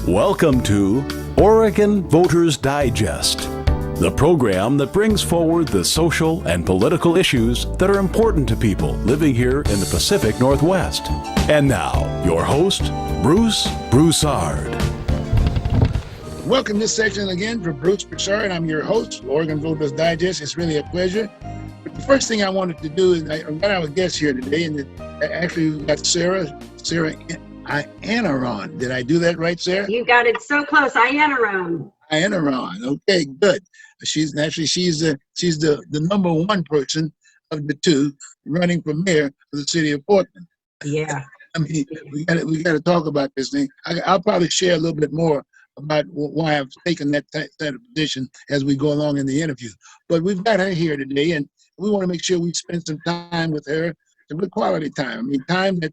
Welcome to Oregon Voters Digest, the program that brings forward the social and political issues that are important to people living here in the Pacific Northwest. And now, your host, Bruce Broussard. Welcome to this section again for Bruce Broussard. I'm your host, Oregon Voters Digest. It's really a pleasure. But the first thing I wanted to do is I got our guest here today, and actually we got Sarah Iannarone. Did I do that right, Sarah? You got it so close. Iannarone. Iannarone. Okay, good. She's the number one person of the two running for mayor for the city of Portland. Yeah. I mean, we got to talk about this thing. I'll probably share a little bit more about why I've taken that position as we go along in the interview. But we've got her here today, and we want to make sure we spend some time with her, some good quality time. I mean, time that,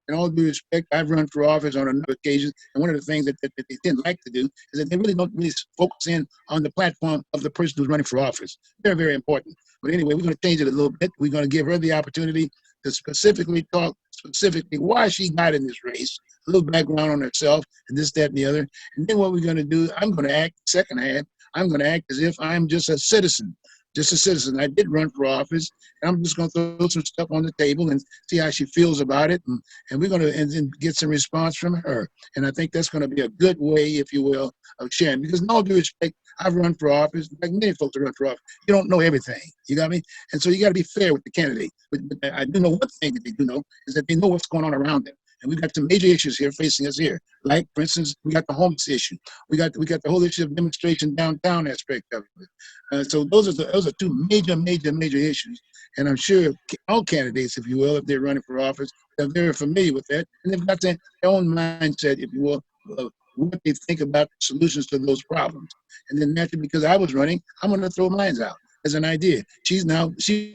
in all due respect, I've run for office on a number of occasions, and one of the things that they didn't like to do is that they really don't really focus in on the platform of the person who's running for office. Very, very important. But anyway, we're going to change it a little bit. We're going to give her the opportunity to specifically talk why she got in this race, a little background on herself, and this, that, and the other. And then what we're going to do, I'm going to act, second half, I'm going to act as if I'm just a citizen. I did run for office, and I'm just going to throw some stuff on the table and see how she feels about it, and we're going to and then get some response from her. And I think that's going to be a good way, if you will, of sharing. Because in all due respect, I've run for office, like many folks have run for office. You don't know everything, you got me? And so you got to be fair with the candidate. But I do know one thing that they do know is that they know what's going on around them. And we've got some major issues here facing us here. Like, for instance, we got the homeless issue. We got the whole issue of demonstration downtown aspect of it. So those are two major issues. And I'm sure all candidates, if you will, if they're running for office, they're very familiar with that. And they've got their own mindset, if you will, of what they think about solutions to those problems. And then naturally, because I was running, I'm going to throw mine out as an idea. She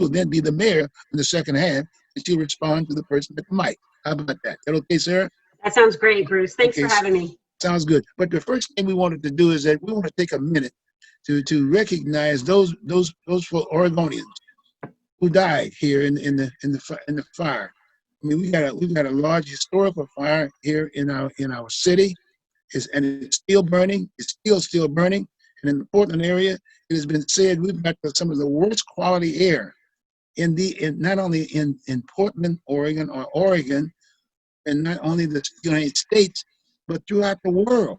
will then be the mayor in the second half, and she'll respond to the person at the mic. How about that? Is that okay, Sarah? That sounds great, Bruce. Thanks for having me. Sounds good. But the first thing we wanted to do is that we want to take a minute to recognize those Oregonians who died here in the fire. I mean, we've got a large historical fire here in our city, and it's still burning. It's still burning. And in the Portland area, it has been said we've got some of the worst quality air not only in Portland, Oregon, and not only the United States, but throughout the world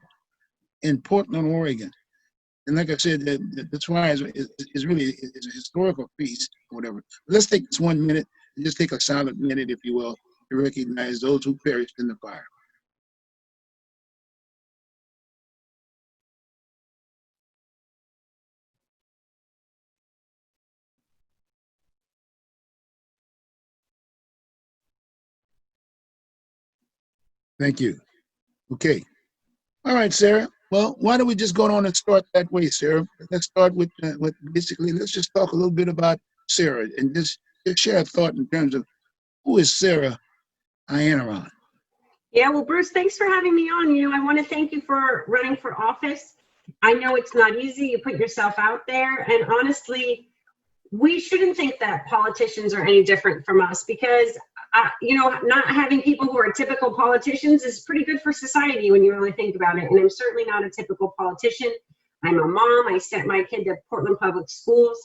in Portland, Oregon. And like I said, that's why it's really a historical piece or whatever. But let's take this 1 minute and just take a silent minute, if you will, to recognize those who perished in the fire. Thank you. Okay. All right, Sarah. Well, why don't we just go on and start that way, Sarah? Let's start with basically, let's just talk a little bit about Sarah and just share a thought in terms of who is Sarah Iannarone. Yeah, well, Bruce, thanks for having me on. I want to thank you for running for office. I know it's not easy. You put yourself out there, and honestly, we shouldn't think that politicians are any different from us because not having people who are typical politicians is pretty good for society when you really think about it. And I'm certainly not a typical politician. I'm a mom. I sent my kid to Portland Public Schools.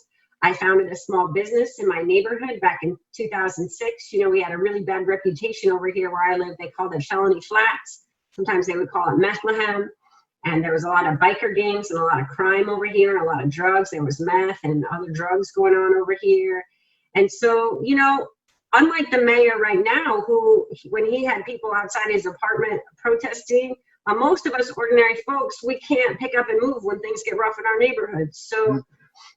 I founded a small business in my neighborhood back in 2006. We had a really bad reputation over here where I live. They called it Felony Flats. Sometimes they would call it Bethlehem. And there was a lot of biker gangs and a lot of crime over here, a lot of drugs. There was meth and other drugs going on over here. And so, unlike the mayor right now, who, when he had people outside his apartment protesting, most of us ordinary folks, we can't pick up and move when things get rough in our neighborhoods. So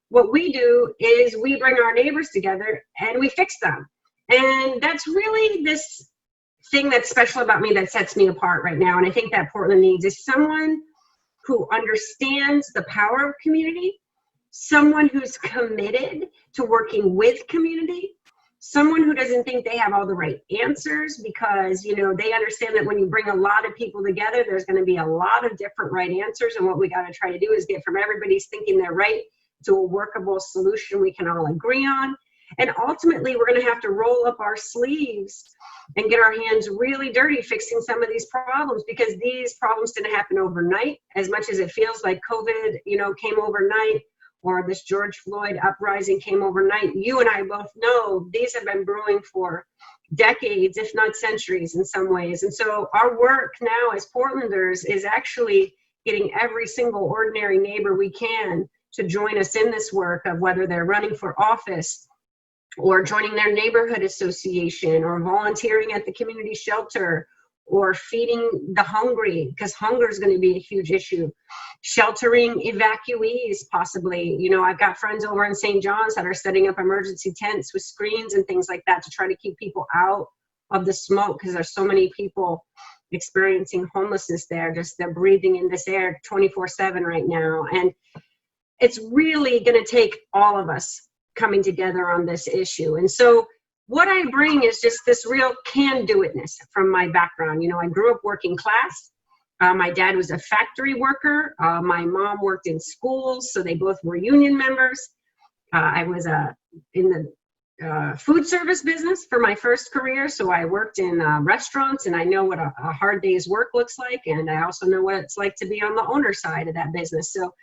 what we do is we bring our neighbors together and we fix them. And that's really this thing that's special about me that sets me apart right now. And I think that Portland needs is someone who understands the power of community, someone who's committed to working with community, someone who doesn't think they have all the right answers because, they understand that when you bring a lot of people together, there's going to be a lot of different right answers. And what we got to try to do is get from everybody's thinking they're right to a workable solution we can all agree on. And ultimately, we're going to have to roll up our sleeves and get our hands really dirty fixing some of these problems, because these problems didn't happen overnight. As much as it feels like COVID, came overnight, or this George Floyd uprising came overnight, you and I both know these have been brewing for decades, if not centuries in some ways. And so our work now as Portlanders is actually getting every single ordinary neighbor we can to join us in this work, of whether they're running for office or joining their neighborhood association or volunteering at the community shelter or feeding the hungry, because hunger is going to be a huge issue. Sheltering evacuees, possibly. I've got friends over in St. John's that are setting up emergency tents with screens and things like that to try to keep people out of the smoke, because there's so many people experiencing homelessness there. Just they're breathing in this air 24/7 right now. And it's really going to take all of us coming together on this issue. And so what I bring is just this real can-do-itness from my background. I grew up working class. My dad was a factory worker. My mom worked in schools, so they both were union members. I was in the food service business for my first career, so I worked in restaurants, and I know what a hard day's work looks like, and I also know what it's like to be on the owner side of that business. So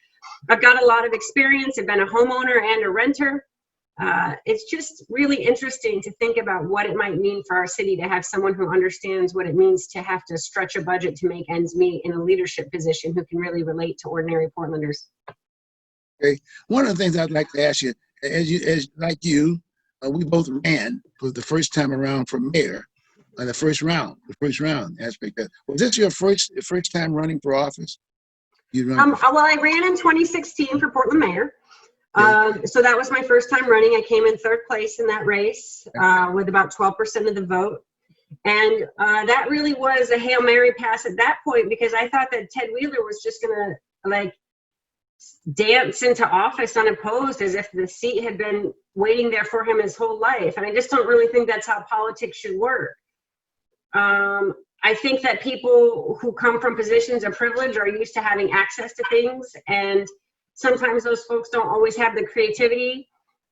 I've got a lot of experience. I've been a homeowner and a renter. It's just really interesting to think about what it might mean for our city to have someone who understands what it means to have to stretch a budget to make ends meet in a leadership position, who can really relate to ordinary Portlanders. Okay. One of the things I'd like to ask you, we both ran for the first time around for mayor, the first round aspect. Was this your first time running for office? Well, I ran in 2016 for Portland mayor. So that was my first time running. I came in third place in that race with about 12% of the vote. And that really was a Hail Mary pass at that point, because I thought that Ted Wheeler was just going to dance into office unopposed, as if the seat had been waiting there for him his whole life. And I just don't really think that's how politics should work. I think that people who come from positions of privilege are used to having access to things, and sometimes those folks don't always have the creativity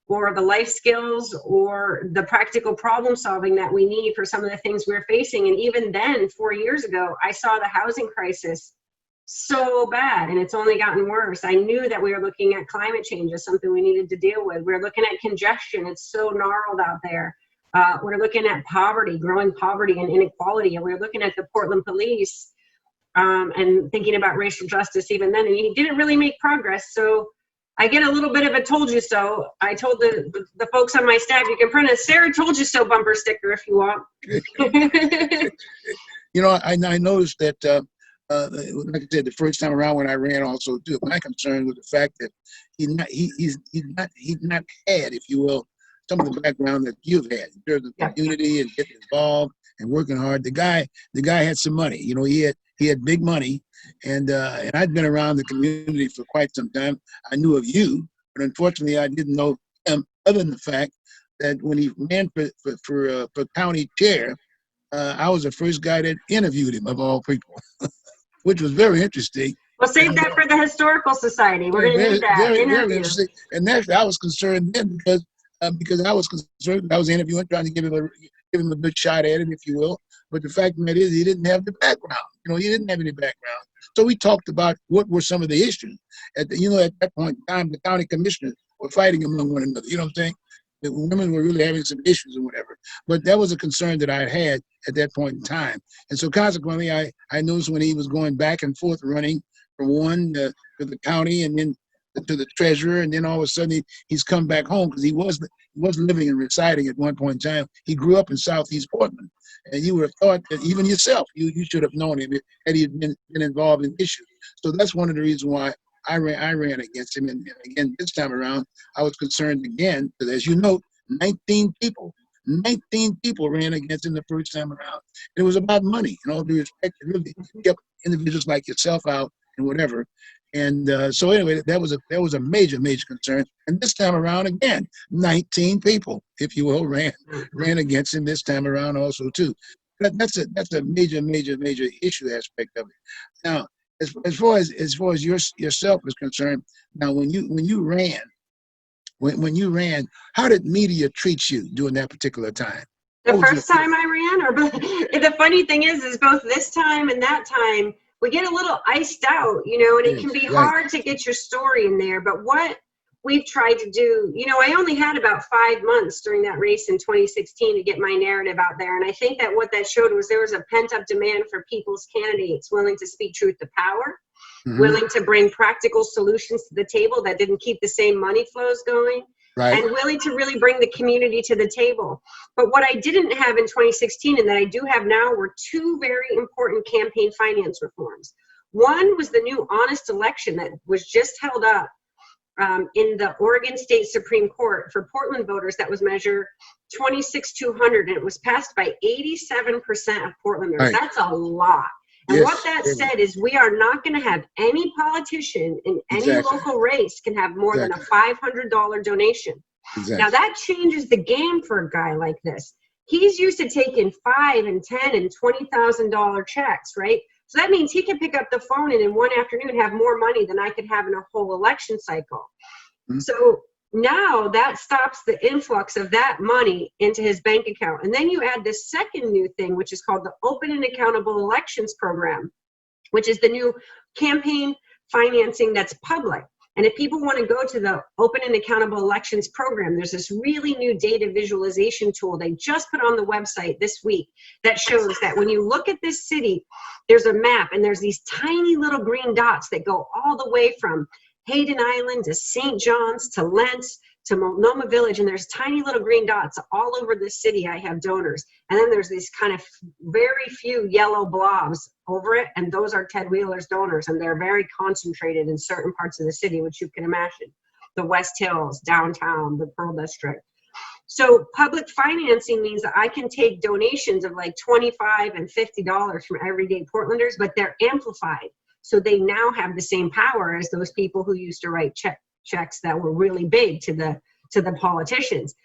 or the life skills or the practical problem solving that we need for some of the things we're facing. And even then, 4 years ago, I saw the housing crisis so bad, and it's only gotten worse. I knew that we were looking at climate change as something we needed to deal with. We're looking at congestion. It's so gnarled out there. We're looking at poverty, growing poverty and inequality. And we're looking at the Portland police and thinking about racial justice even then. And he didn't really make progress. So I get a little bit of a told you so. I told the folks on my staff, you can print a Sarah told you so bumper sticker if you want. I noticed that, like I said, the first time around when I ran also too, my concern was the fact that he's not had, if you will, some of the background that you've had in terms of community and getting involved and working hard. The guy had some money. He had big money, and I'd been around the community for quite some time. I knew of you, but unfortunately, I didn't know him. Other than the fact that when he ran for county chair, I was the first guy that interviewed him, of all people, which was very interesting. We'll save that for the Historical Society. We're going to need that very interview. Interesting. And actually, I was concerned then because I was concerned. I was interviewing, trying to give him a good shot at it, if you will. But the fact of that is, he didn't have the background. He didn't have any background. So we talked about what were some of the issues. At that point in time, the county commissioners were fighting among one another. You know what I'm saying? The women were really having some issues and whatever. But that was a concern that I had at that point in time. And so consequently, I noticed when he was going back and forth running from one to the county and then to the treasurer, and then all of a sudden he's come back home, because he was living and residing at one point in time. He grew up in Southeast Portland, and you would have thought that even yourself, you should have known him had he been involved in issues. So that's one of the reasons why I ran against him. And again, this time around, I was concerned again, because as you note, 19 people ran against him the first time around. And it was about money. In all due respect, it really kept individuals like yourself out and whatever. And so anyway, that was a major concern. And this time around, again, 19 people, if you will, ran against him this time around also too. That's a major issue aspect of it. Now, as far as yourself is concerned, now when you ran, when you ran, how did media treat you during that particular time? The What was first time I ran, or the funny thing is both this time and that time, we get a little iced out, and it can be right. hard to get your story in there. But what we've tried to do, I only had about 5 months during that race in 2016 to get my narrative out there. And I think that what that showed was there was a pent up demand for people's candidates willing to speak truth to power, willing to bring practical solutions to the table that didn't keep the same money flows going. Right. And willing to really bring the community to the table. But what I didn't have in 2016 and that I do have now were two very important campaign finance reforms. One was the new honest election that was just held up in the Oregon State Supreme Court for Portland voters that was measured 26,200, and it was passed by 87% of Portlanders. Right. That's a lot. And Yes, what that said is we are not going to have any politician in any local race can have more than a $500 donation. Now that changes the game for a guy like this. He's used to taking $5,000 and $10,000 and $20,000 checks, right? So that means he can pick up the phone and in one afternoon have more money than I could have in a whole election cycle. So now that stops the influx of that money into his bank account. And then you add this second new thing, which is called the Open and Accountable Elections Program, which is the new campaign financing that's public. And if people want to go to the Open and Accountable Elections Program, there's this really new data visualization tool they just put on the website this week that shows that when you look at this city, there's a map and there's these tiny little green dots that go all the way from Hayden Island to St. John's to Lentz to Multnomah Village, and there's tiny little green dots all over the city. I have donors, and then there's these kind of very few yellow blobs over it, and those are Ted Wheeler's donors, and they're very concentrated in certain parts of the city, which you can imagine, the West Hills, downtown, the Pearl District. So public financing means that I can take donations of like $25 and $50 from everyday Portlanders, but they're amplified. So they now have the same power as those people who used to write checks that were really big to the politicians.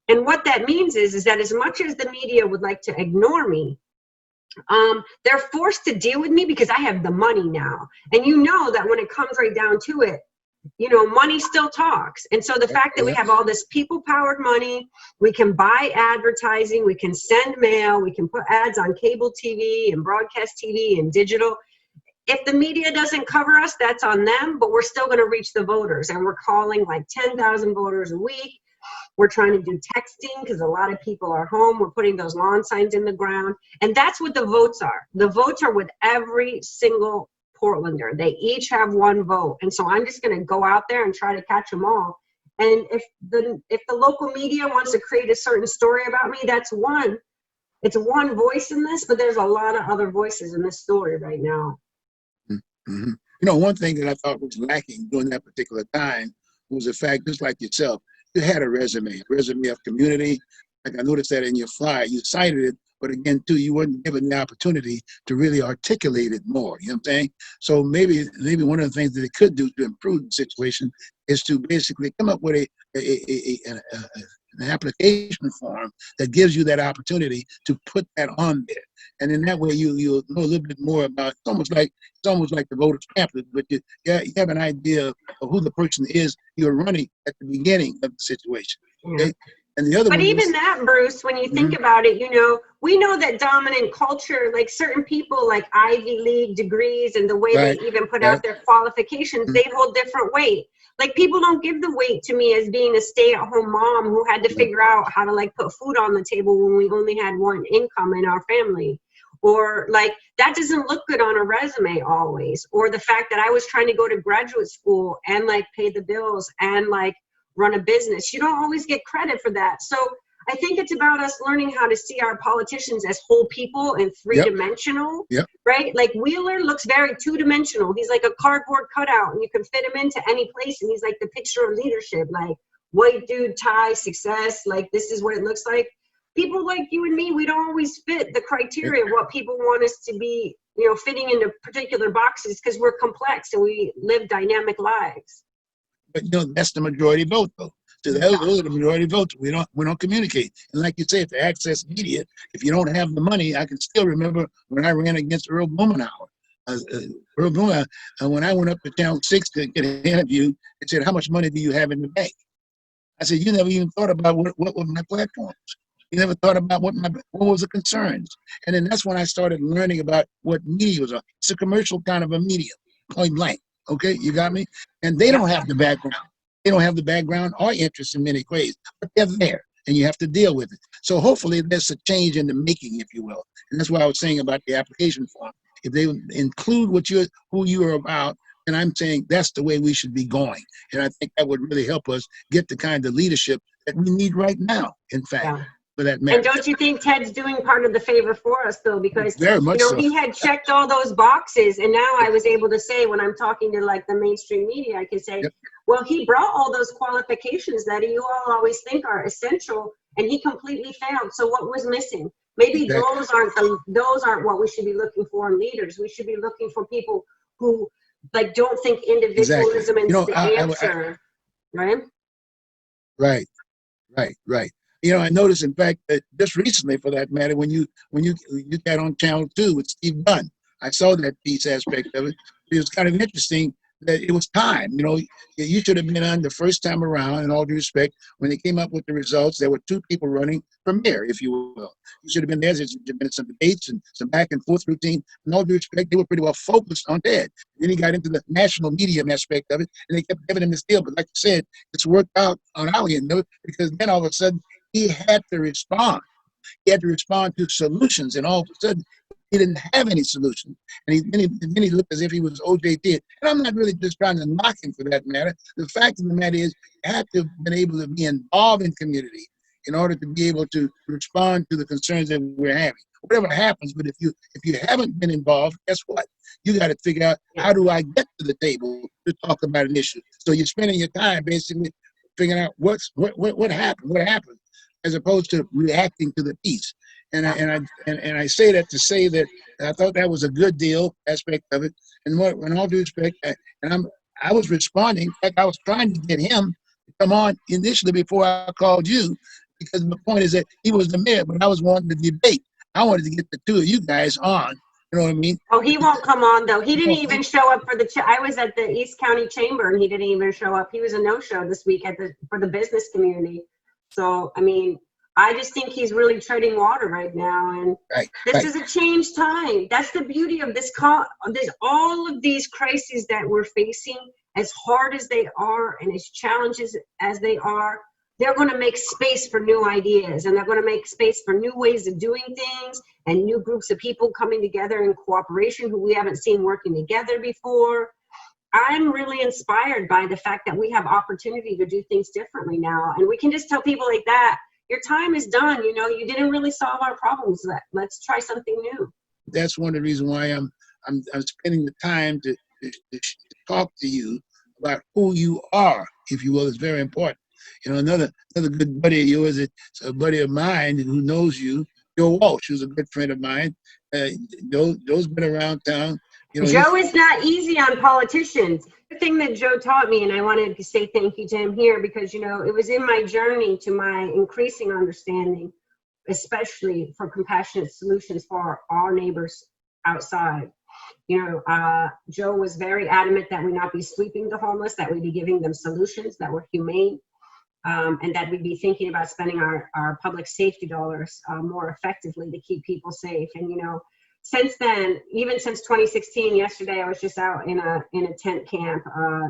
And what that means is that as much as the media would like to ignore me, they're forced to deal with me because I have the money now. And you know that when it comes right down to it, money still talks. And so the fact that we have all this people-powered money, we can buy advertising, we can send mail, we can put ads on cable TV and broadcast TV and digital. If the media doesn't cover us, that's on them, but we're still going to reach the voters. And we're calling like 10,000 voters a week. We're trying to do texting because a lot of people are home. We're putting those lawn signs in the ground. And that's what the votes are. The votes are with every single Portlander. They each have one vote. And so I'm just going to go out there and try to catch them all. And if the local media wants to create a certain story about me, that's one. It's one voice in this, but there's a lot of other voices in this story right now. One thing that I thought was lacking during that particular time was the fact, just like yourself, you had a resume of community. Like I noticed that in your flyer, you cited it, but again, too, you weren't given the opportunity to really articulate it more. You know what I'm saying? So maybe one of the things that it could do to improve the situation is to basically come up with an application form that gives you that opportunity to put that on there. And in that way, you'll know a little bit more about. It's almost like the voters pamphlet, but you have an idea of who the person is you're running at the beginning of the situation. Okay? And the other but even that, Bruce, when you think about it, we know that dominant culture, like certain people like Ivy League degrees and the way they even put out their qualifications, they hold different weight. Like people don't give the weight to me as being a stay-at-home mom who had to figure out how to like put food on the table when we only had one income in our family. Or like that doesn't look good on a resume always. Or the fact that I was trying to go to graduate school and like pay the bills and like run a business. You don't always get credit for that. So I think it's about us learning how to see our politicians as whole people and three-dimensional, right? Like Wheeler looks very two-dimensional. He's like a cardboard cutout and you can fit him into any place. And he's like the picture of leadership, like white dude, tie, success. Like this is what it looks like. People like you and me, we don't always fit the criteria of what people want us to be, fitting into particular boxes because we're complex and we live dynamic lives. But that's the majority vote, though. So those are the majority votes. We don't communicate. And like you say, if the access media, if you don't have the money, I can still remember when I ran against Earl Blumenauer. Earl Blumenauer, when I went up to Channel 6 to get an interview, it said, "How much money do you have in the bank?" I said, you never even thought about what were my platforms. You never thought about what was the concerns. And then that's when I started learning about what media was. It's a commercial kind of a medium, point blank. Okay, you got me? And they don't have the background. They don't have the background or interest in many ways, but they're there, and you have to deal with it. So hopefully there's a change in the making, if you will. And that's what I was saying about the application form. If they include who you are about, and I'm saying that's the way we should be going. And I think that would really help us get the kind of leadership that we need right now, in fact. Yeah. For that matter. And don't you think Ted's doing part of the favor for us, though? Because, very much so. He had checked all those boxes, and now I was able to say, when I'm talking to like the mainstream media, I can say, Yep. well, he brought all those qualifications that you all always think are essential, and he completely failed. So what was missing? Maybe Exactly. those aren't what we should be looking for in leaders. We should be looking for people who like don't think individualism Exactly. is the answer, right? Right. I noticed, in fact, that just recently, for that matter, when you got on Channel 2 with Steve Dunn, I saw that piece aspect of it. It was kind of interesting that it was time. You should have been on the first time around, in all due respect, when they came up with the results. There were two people running for mayor, if you will. You should have been there. There should have been some debates and some back and forth routine. In all due respect, they were pretty well focused on that. Then he got into the national media aspect of it, and they kept giving him this deal. But like you said, it's worked out on our end, because then all of a sudden he had to respond. He had to respond to solutions, and all of a sudden he didn't have any solution. And then he looked as if he was O.J. did. And I'm not really just trying to knock him for that matter. The fact of the matter is, you have to have been able to be involved in community in order to be able to respond to the concerns that we're having. Whatever happens, but if you haven't been involved, guess what? You got to figure out, how do I get to the table to talk about an issue? So you're spending your time basically figuring out what happened, as opposed to reacting to the piece. And I say that to say that I thought that was a good deal aspect of it. And in all due respect, I was responding. In fact, I was trying to get him to come on initially before I called you, because the point is that he was the mayor, but I was wanting to debate. I wanted to get the two of you guys on. You know what I mean? Oh, he won't come on, though. He didn't even show up for I was at the East County Chamber, and he didn't even show up. He was a no-show this week for the business community. So, I mean, I just think he's really treading water right now, and this is a changed time. That's the beauty of this. There's all of these crises that we're facing, as hard as they are and as challenges as they are. They're going to make space for new ideas, and they're going to make space for new ways of doing things and new groups of people coming together in cooperation who we haven't seen working together before. I'm really inspired by the fact that we have opportunity to do things differently now, and we can just tell people like that, your time is done. You didn't really solve our problems. Let's try something new. That's one of the reasons why I'm spending the time to talk to you about who you are, if you will. Is very important. Another good buddy of yours, it's a buddy of mine who knows you, Joe Walsh, who's a good friend of mine. Joe's been around town. Joe is not easy on politicians. The thing that Joe taught me, and I wanted to say thank you to him here, because, it was in my journey to my increasing understanding, especially for compassionate solutions for our neighbors outside. Joe was very adamant that we not be sweeping the homeless, that we be giving them solutions that were humane, and that we'd be thinking about spending our public safety dollars more effectively to keep people safe. And, since then, even since 2016, yesterday I was just out in a tent camp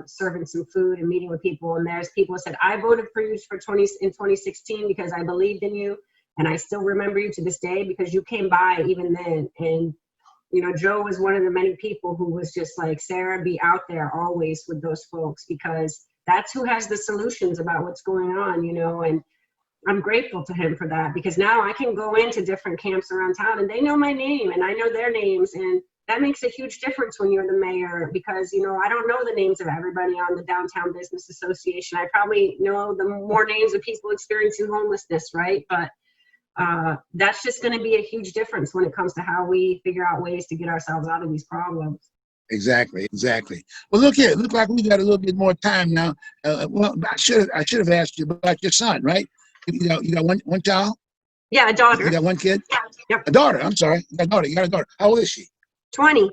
serving some food and meeting with people, and there's people who said, I voted for you in 2016 because I believed in you, and I still remember you to this day because you came by even then. And Joe was one of the many people who was just like, Sarah, be out there always with those folks, because that's who has the solutions about what's going on, and I'm grateful to him for that, because now I can go into different camps around town and they know my name and I know their names. And that makes a huge difference when you're the mayor, because, I don't know the names of everybody on the Downtown Business Association. I probably know the more names of people experiencing homelessness, right? But that's just going to be a huge difference when it comes to how we figure out ways to get ourselves out of these problems. Exactly. Well, look here. It looks like we got a little bit more time now. Well, I should have asked you about your son, right? You got one child? Yeah, a daughter. You got one kid? Yep. A daughter. I'm sorry. You got a daughter. How old is she? 20.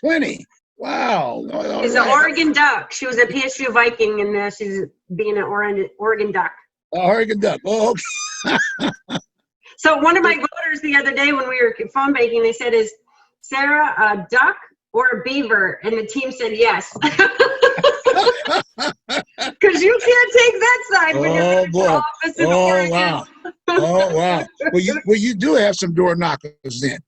20. Wow. She's an Oregon Duck. She was a PSU Viking, and she's being an Oregon Duck. Oregon duck. Oh, okay. So one of my voters the other day when we were phone banking, they said, "Is Sarah a duck or a beaver?" And the team said yes. Because you can't take that side when you're Oh running for boy. office in Oh Oregon. wow. Oh wow. Well, you do have some door knockers then.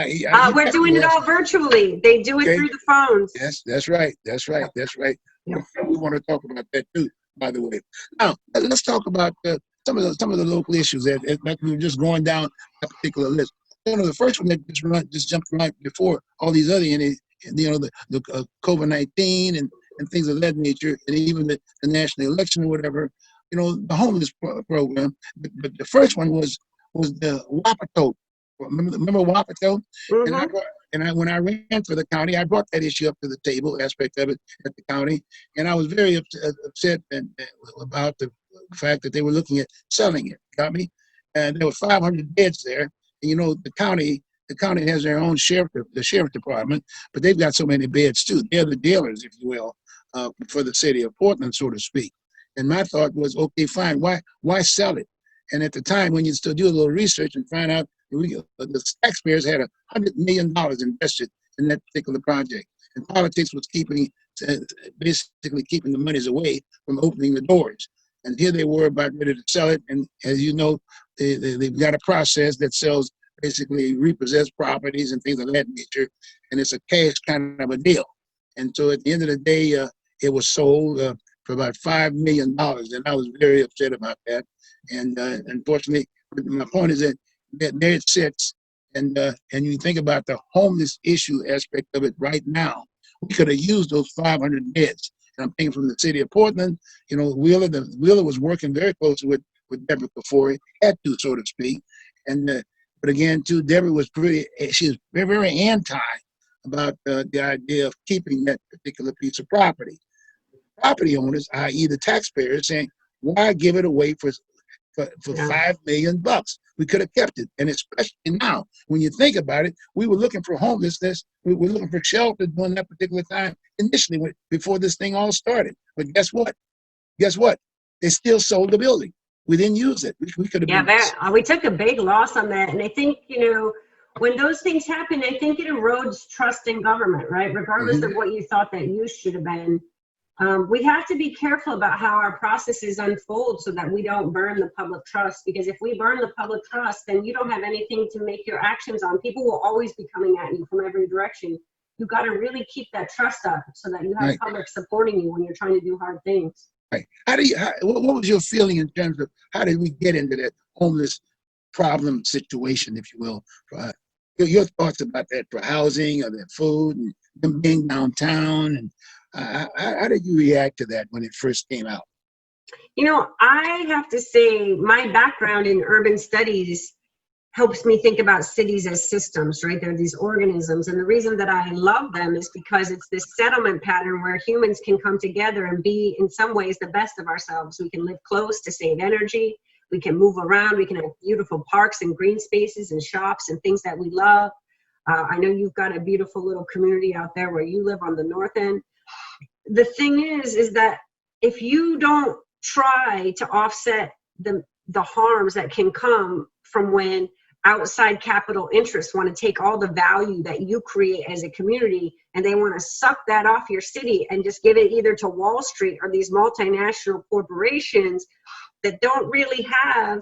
You We're doing definitely it have all some. virtually. They do it Okay. through the phones. Yes, that's right. That's right. That's right. Yeah. We want to talk about that too, by the way. Now, let's talk about some of the local issues that we were just going down that particular list. You know, the first one that just jumped right before all these other, the COVID-19 and things of that nature, and even the national election or whatever. You know, the homeless program. But the first one was the Wapato. Remember Wapato? And Mhm. when I ran for the county, I brought that issue up to the table, aspect of it at the county, and I was very upset about the fact that they were looking at selling it. Got me? And there were 500 beds there. And you know, the county has their own the sheriff department, but they've got so many beds too. They're the dealers, if you will, for the city of Portland, so to speak. And my thought was, okay, fine. Why sell it? And at the time, when you still do a little research and find out the taxpayers had $100 million invested in that particular project, and politics was basically keeping the monies away from opening the doors. And here they were about ready to sell it. And as you know, they've got a process that sells basically repossessed properties and things of that nature, and it's a cash kind of a deal. And so at the end of the day, it was sold for about $5 million, and I was very upset about that. And unfortunately, my point is that there it sits, and you think about the homeless issue aspect of it right now. We could have used those 500 beds. And I'm thinking from the city of Portland, you know, Wheeler was working very closely with Deborah Kafori, had to, so to speak. And but again, too, Deborah was she was very, very anti about the idea of keeping that particular piece of property. Property owners, i.e., the taxpayers, saying, "Why give it away for Yeah. $5 million? We could have kept it." And especially now, when you think about it, we were looking for homelessness. We were looking for shelter during that particular time, initially, before this thing all started. But guess what? Guess what? They still sold the building. We didn't use it. We could have Yeah, been. we took a big loss on that. And I think, when those things happen, I think it erodes trust in government, right? Regardless Mhm. of what you thought that use should have been. We have to be careful about how our processes unfold so that we don't burn the public trust. Because if we burn the public trust, then you don't have anything to make your actions on. People will always be coming at you from every direction. You've got to really keep that trust up so that you have Right. public supporting you when you're trying to do hard things. Right. What was your feeling in terms of how did we get into that homeless problem situation, if you will? Your thoughts about that for housing or their food and them being downtown, and how did you react to that when it first came out? I have to say my background in urban studies helps me think about cities as systems, right? They're these organisms. And the reason that I love them is because it's this settlement pattern where humans can come together and be, in some ways, the best of ourselves. We can live close to save energy. We can move around. We can have beautiful parks and green spaces and shops and things that we love. I know you've got a beautiful little community out there where you live on the north end. The thing is that if you don't try to offset the harms that can come from when outside capital interests want to take all the value that you create as a community and they want to suck that off your city and just give it either to Wall Street or these multinational corporations that don't really have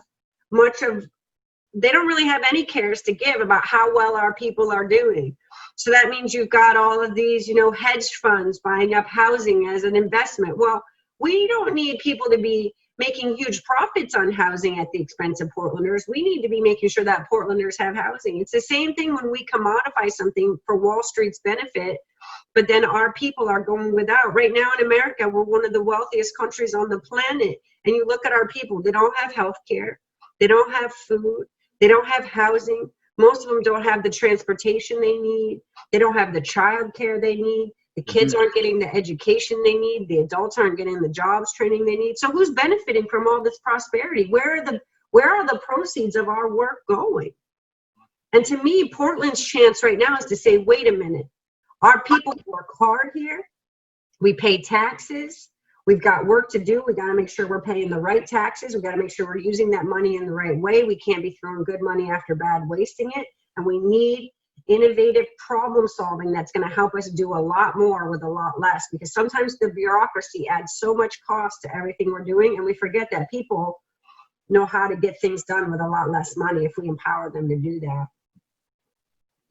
any cares to give about how well our people are doing. So that means you've got all of these, hedge funds buying up housing as an investment. Well, we don't need people to be making huge profits on housing at the expense of Portlanders. We need to be making sure that Portlanders have housing. It's the same thing when we commodify something for Wall Street's benefit, but then our people are going without. Right now in America, we're one of the wealthiest countries on the planet. And you look at our people, they don't have health care. They don't have food. They don't have housing. Most of them don't have the transportation they need. They don't have the child care they need. The kids aren't getting the education they need. The adults aren't getting the jobs training they need. So who's benefiting from all this prosperity? Where are the proceeds of our work going? And to me, Portland's chance right now is to say, wait a minute. Our people work hard here. We pay taxes. We've got work to do. We got to make sure we're paying the right taxes. We got to make sure we're using that money in the right way. We can't be throwing good money after bad, wasting it. And we need innovative problem solving that's going to help us do a lot more with a lot less, because sometimes the bureaucracy adds so much cost to everything we're doing, and we forget that people know how to get things done with a lot less money if we empower them to do that.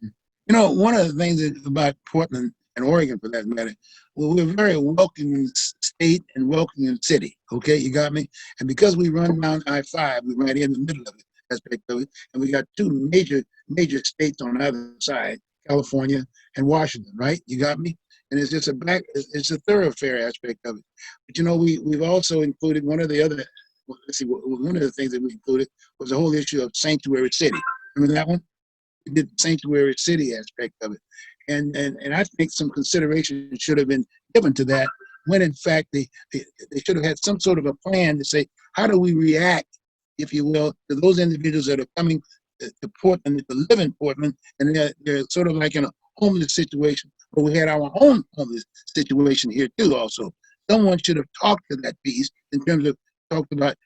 You know, one of the things about Portland and Oregon, for that matter, well, we're a very welcoming state and welcoming city. Okay, you got me? And because we run down I-5, we're right in the middle of it, aspect of it, and we got two major states on either side, California and Washington, right? You got me? And it's just it's a thoroughfare aspect of it. But you know, we've also included one of the other, let's see, one of the things that we included was the whole issue of sanctuary city. Remember that one? We did the sanctuary city aspect of it. And I think some consideration should have been given to that, when in fact they should have had some sort of a plan to say, how do we react, if you will, to those individuals that are coming to Portland, to live in Portland, and they're sort of like in a homeless situation. But we had our own homeless situation here too also. Someone should have talked to that piece in terms of talked about,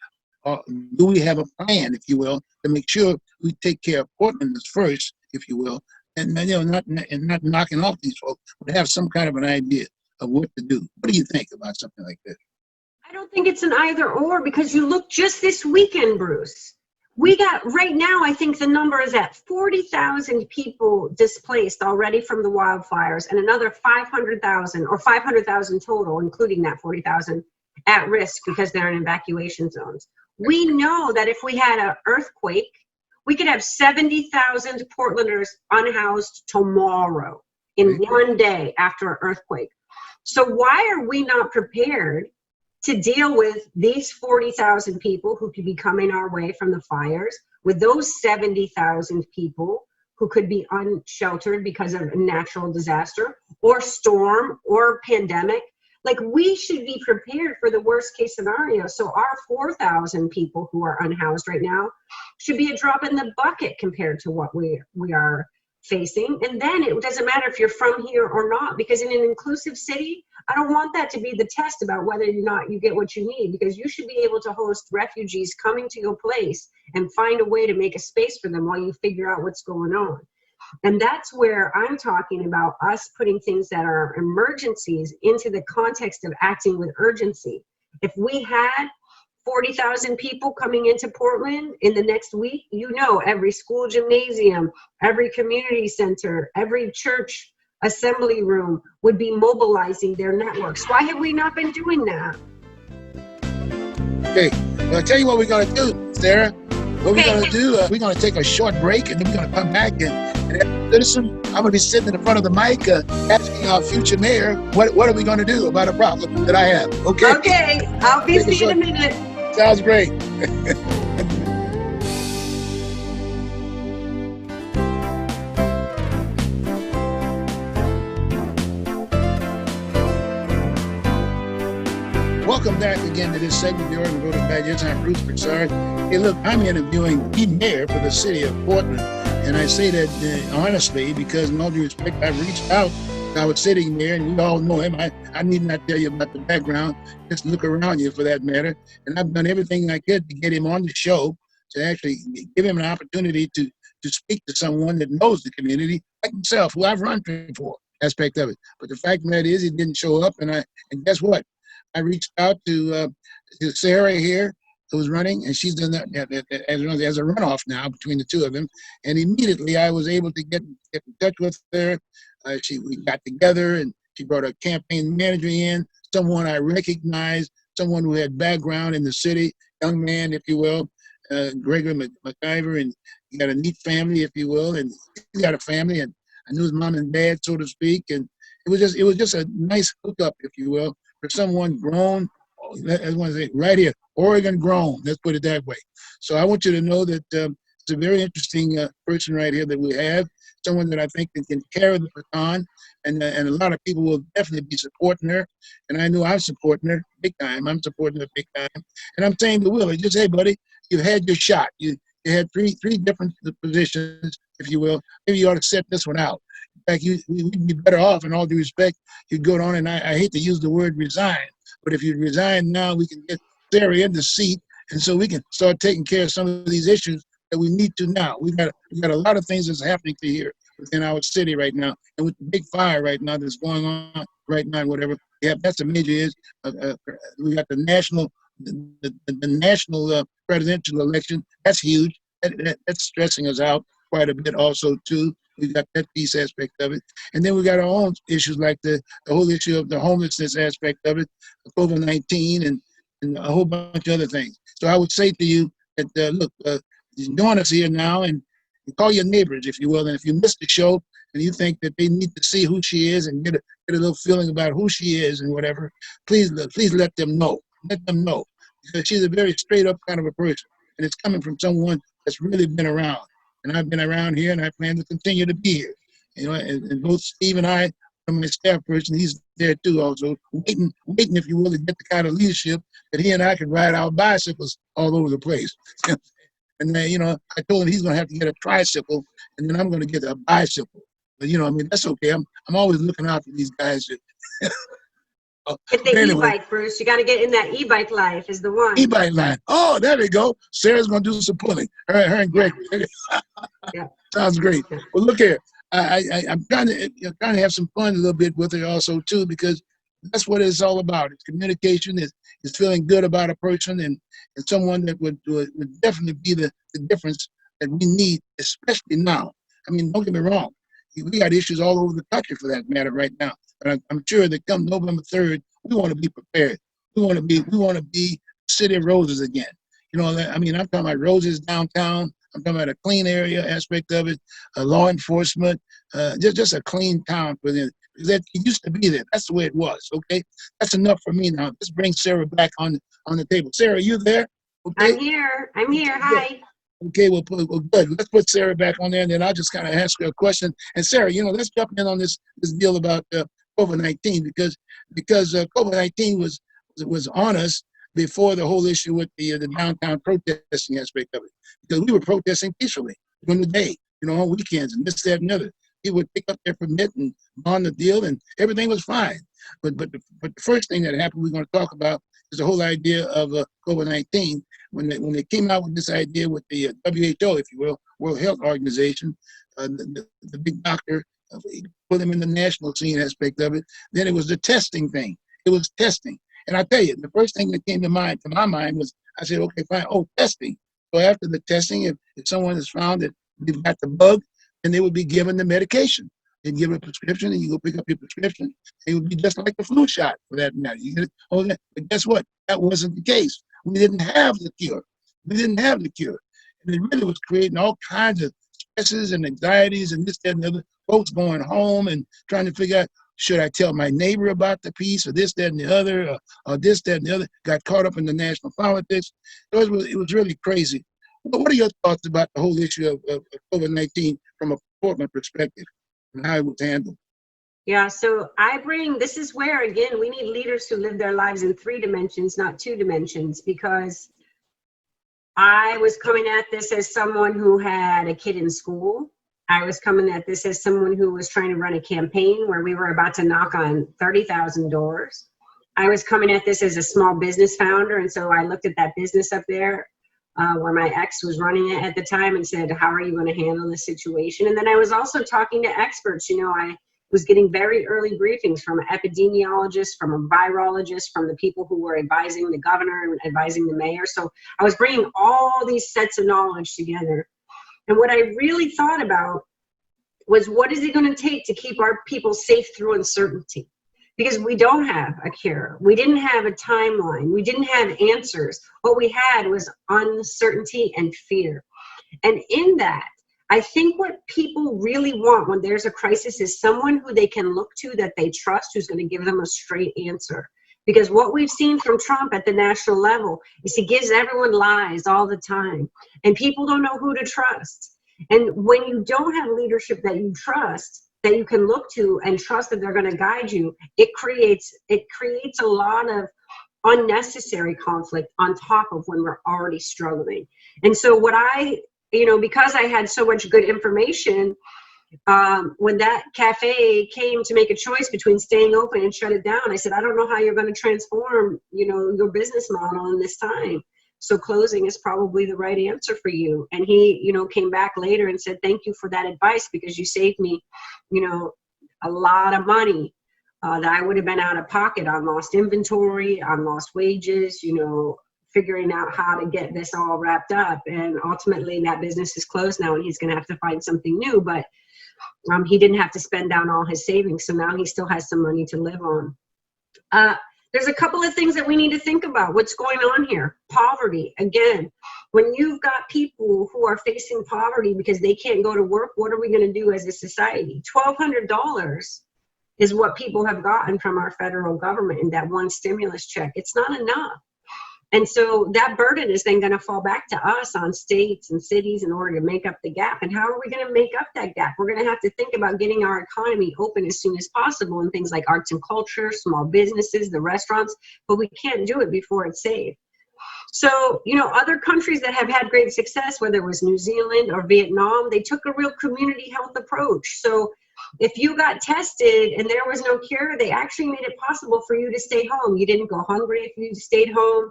do we have a plan, if you will, to make sure we take care of Portlanders first, if you will, and not knocking off these folks, but have some kind of an idea of what to do. What do you think about something like this? I don't think it's an either or, because you look just this weekend, Bruce. We got, right now, I think the number is at 40,000 people displaced already from the wildfires, and another 500,000 or 500,000 total, including that 40,000, at risk because they're in evacuation zones. We know that if we had an earthquake, we could have 70,000 Portlanders unhoused tomorrow in one day after an earthquake. So why are we not prepared to deal with these 40,000 people who could be coming our way from the fires, with those 70,000 people who could be unsheltered because of a natural disaster or storm or pandemic? Like, we should be prepared for the worst case scenario. So our 4,000 people who are unhoused right now should be a drop in the bucket compared to what we are facing. And then it doesn't matter if you're from here or not, because in an inclusive city, I don't want that to be the test about whether or not you get what you need, because you should be able to host refugees coming to your place and find a way to make a space for them while you figure out what's going on. And that's where I'm talking about us putting things that are emergencies into the context of acting with urgency. If we had 40,000 people coming into Portland in the next week, you know, every school gymnasium, every community center, every church assembly room would be mobilizing their networks. Why have we not been doing that? Okay, well, I'll tell you what we're going to do, Sarah. What we're going to do, we're going to take a short break, and then we're going to come back and as a citizen, I'm going to be sitting in the front of the mic asking our future mayor, what are we going to do about a problem that I have? Okay? Okay, I'll be seeing you in a minute. Sounds great. Welcome back again to this segment of the Oregon Voters Digest. I'm Bruce Broussard. Hey, look, I'm interviewing the mayor for the city of Portland. And I say that honestly, because in all due respect, I've reached out. I was sitting there, and we all know him. I need not tell you about the background. Just look around you, for that matter. And I've done everything I could to get him on the show, to actually give him an opportunity to speak to someone that knows the community, like himself, who I've run for, aspect of it. But the fact of that is, he didn't show up, and guess what? I reached out to Sarah here, who was running, and she's done that as a runoff now between the two of them. And immediately I was able to get in touch with her. We got together, and she brought a campaign manager in, someone I recognized, someone who had background in the city, young man, if you will, Gregory McIver, and he got a neat family, if you will, and he got a family, and I knew his mom and dad, so to speak, and it was just a nice hookup, if you will, for someone grown. I want to say right here, Oregon grown. Let's put it that way. So I want you to know that it's a very interesting person right here that we have. Someone that I think that can carry the baton, and a lot of people will definitely be supporting her. And I know I'm supporting her big time. I'm supporting her big time. And I'm saying to Willie, just, hey, buddy, you've had your shot. You had three different positions, if you will. Maybe you ought to set this one out. In fact, we'd be better off, in all due respect, you'd go on, and I hate to use the word resign, But if you resign now, we can get Sarah in the seat, and so we can start taking care of some of these issues that we need to now. We got a lot of things that's happening here within our city right now, and with the big fire right now that's going on right now, whatever. Yeah, that's a major is. We got the national presidential election. That's huge. That's stressing us out quite a bit also too. We've got that piece aspect of it. And then we got our own issues like the whole issue of the homelessness aspect of it, COVID-19 and a whole bunch of other things. So I would say to you that, look, join us here now and call your neighbors, if you will. And if you missed the show and you think that they need to see who she is and get a little feeling about who she is and whatever, please let them know. Let them know. Because she's a very straight up kind of a person. And it's coming from someone that's really been around. And I've been around here, and I plan to continue to be here. You know, and both Steve and I, I'm my staff person, he's there too also, waiting, if you will, to get the kind of leadership that he and I could ride our bicycles all over the place. And then, you know, I told him he's going to have to get a tricycle, and then I'm going to get a bicycle. But, you know, I mean, that's okay. I'm always looking out for these guys. Get the e-bike, Bruce. You got to get in that e-bike life is the one. E-bike line. Oh, there we go. Sarah's going to do some pulling. Her and Gregory. Yeah. Sounds great. Well, look here. I'm trying to have some fun a little bit with her also too, because that's what it's all about. It's communication. Is feeling good about a person and someone that would definitely be the difference that we need, especially now. I mean, don't get me wrong. We got issues all over the country for that matter right now. But I'm sure that come November 3rd, we want to be prepared. We want to be City of Roses again. You know, I mean, I'm talking about roses downtown. I'm talking about a clean area aspect of it, law enforcement, just a clean town for them. That it used to be there. That's the way it was. Okay, that's enough for me now. Let's bring Sarah back on the table. Sarah, you there? Okay. I'm here. Hi. Okay, well, good. Let's put Sarah back on there, and then I'll just kind of ask her a question. And Sarah, you know, let's jump in on this deal about COVID-19 because COVID-19 was on us before the whole issue with the downtown protesting aspect of it. Because we were protesting peacefully during the day, you know, on weekends and this, that, and the other. People would pick up their permit and bond the deal, and everything was fine. But the first thing that happened we're going to talk about is the whole idea of COVID-19. When they came out with this idea with the WHO, if you will, World Health Organization, the big doctor, put them in the national scene aspect of it. Then it was the testing thing. It was testing. And I tell you, the first thing that came to my mind was, I said, okay, fine. Oh, testing. So after the testing, if someone is found that they've got the bug, then they would be given the medication. They'd give a prescription, and you go pick up your prescription. It would be just like the flu shot, for that matter. You get it, but guess what? That wasn't the case. We didn't have the cure. And it really was creating all kinds of stresses and anxieties and this, that, and the other. Folks going home and trying to figure out, should I tell my neighbor about the piece or this, that, and the other, or this, that, and the other? Got caught up in the national politics. It was really crazy. What are your thoughts about the whole issue of COVID-19 from a Portland perspective and how it was handled? Yeah, so this is where, again, we need leaders who live their lives in 3 dimensions, not 2 dimensions, because I was coming at this as someone who had a kid in school. I was coming at this as someone who was trying to run a campaign where we were about to knock on 30,000 doors. I was coming at this as a small business founder, and so I looked at that business up there where my ex was running it at the time and said, how are you going to handle this situation? And then I was also talking to experts. You know, I was getting very early briefings from epidemiologists, from a virologist, from the people who were advising the governor and advising the mayor. So I was bringing all these sets of knowledge together. And what I really thought about was, what is it going to take to keep our people safe through uncertainty? Because we don't have a cure. We didn't have a timeline. We didn't have answers. What we had was uncertainty and fear. And in that, I think what people really want when there's a crisis is someone who they can look to, that they trust, who's going to give them a straight answer. Because what we've seen from Trump at the national level is he gives everyone lies all the time. And people don't know who to trust. And when you don't have leadership that you trust, that you can look to and trust that they're going to guide you, it creates a lot of unnecessary conflict on top of when we're already struggling. And so what because I had so much good information, when that cafe came to make a choice between staying open and shut it down, I said, I don't know how you're going to transform, your business model in this time. So closing is probably the right answer for you. And he, came back later and said, thank you for that advice, because you saved me, a lot of money that I would have been out of pocket on lost inventory, on lost wages, figuring out how to get this all wrapped up. And ultimately that business is closed now and he's going to have to find something new. But he didn't have to spend down all his savings. So now he still has some money to live on. There's a couple of things that we need to think about. What's going on here? Poverty. Again, when you've got people who are facing poverty because they can't go to work, what are we going to do as a society? $1,200 is what people have gotten from our federal government in that one stimulus check. It's not enough. And so that burden is then going to fall back to us on states and cities in order to make up the gap. And how are we going to make up that gap? We're going to have to think about getting our economy open as soon as possible in things like arts and culture, small businesses, the restaurants, but we can't do it before it's safe. So, other countries that have had great success, whether it was New Zealand or Vietnam, they took a real community health approach. So if you got tested and there was no cure, they actually made it possible for you to stay home. You didn't go hungry if you stayed home.